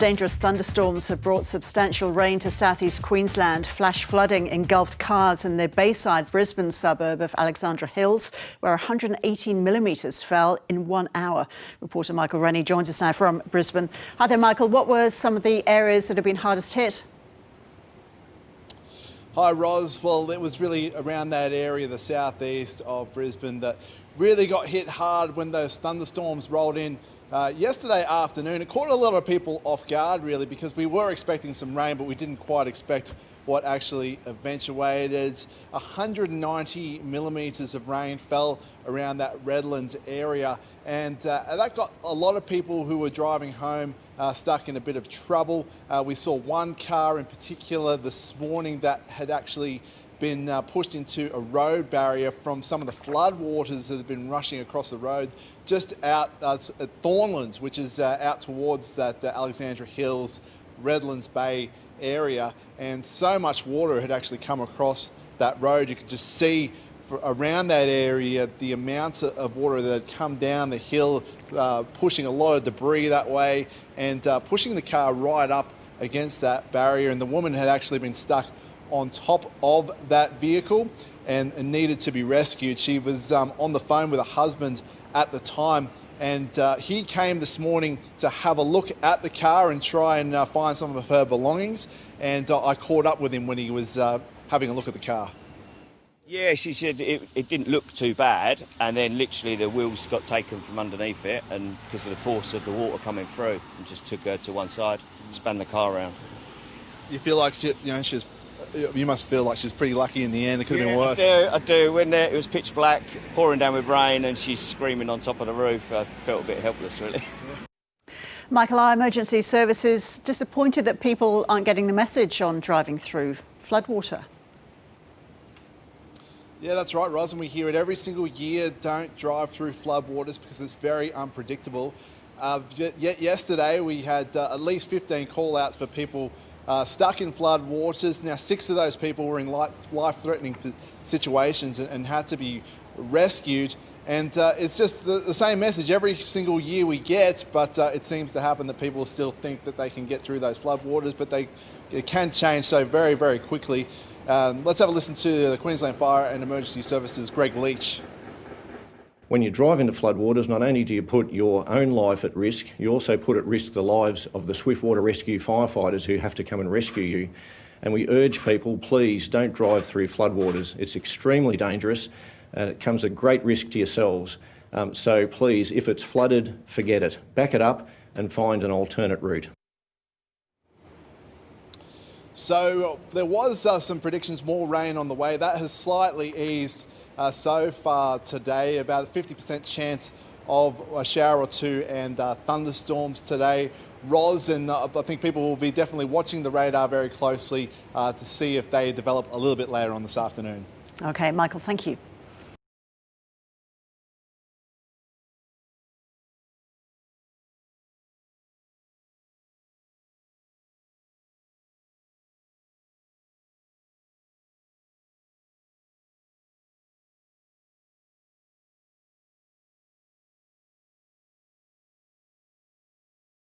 Dangerous thunderstorms have brought substantial rain to southeast Queensland. Flash flooding engulfed cars in the Bayside Brisbane suburb of Alexandra Hills, where 118 millimetres fell in 1 hour. Reporter Michael Rennie joins us now from Brisbane. Hi there, Michael. What were some of the areas that have been hardest hit? Hi, Ros. Well, it was really around that area, the southeast of Brisbane, that really got hit hard when those thunderstorms rolled in yesterday afternoon. It caught a lot of people off guard, really, because we were expecting some rain, but we didn't quite expect what actually eventuated. 190 millimetres of rain fell around that Redlands area, and that got a lot of people who were driving home stuck in a bit of trouble. We saw one car in particular this morning that had actually been pushed into a road barrier from some of the floodwaters that have been rushing across the road just out at Thornlands, which is out towards that Alexandra Hills, Redlands Bay area. And so much water had actually come across that road. You could just see around that area the amounts of water that had come down the hill, pushing a lot of debris that way and pushing the car right up against that barrier. And the woman had actually been stuck on top of that vehicle and needed to be rescued. She was on the phone with her husband at the time, and he came this morning to have a look at the car and try and find some of her belongings, and I caught up with him when he was having a look at the car. Yeah, she said it didn't look too bad, and then literally the wheels got taken from underneath it, and because of the force of the water coming through, and just took her to one side, spun the car around. You feel like you must feel like she's pretty lucky in the end. It could have been worse. I do. When it was pitch black, pouring down with rain, and she's screaming on top of the roof, I felt a bit helpless, really. Michael, our emergency services disappointed that people aren't getting the message on driving through floodwater. Yeah, that's right, Ros, and we hear it every single year. Don't drive through floodwaters because it's very unpredictable. Yet yesterday we had at least 15 call-outs for people stuck in flood waters. Now, 6 of those people were in life-threatening situations and had to be rescued. And it's just the same message every single year we get, but it seems to happen that people still think that they can get through those flood waters, but it can change so very, very quickly. Let's have a listen to the Queensland Fire and Emergency Services' Greg Leach. When you drive into floodwaters, not only do you put your own life at risk, you also put at risk the lives of the swiftwater rescue firefighters who have to come and rescue you. And we urge people, please don't drive through floodwaters. It's extremely dangerous and it comes at great risk to yourselves. So please, if it's flooded, forget it. Back it up and find an alternate route. So there was some predictions, more rain on the way. That has slightly eased so far today, about a 50% chance of a shower or two and thunderstorms today. Ros, and I think people will be definitely watching the radar very closely to see if they develop a little bit later on this afternoon. OK, Michael, thank you.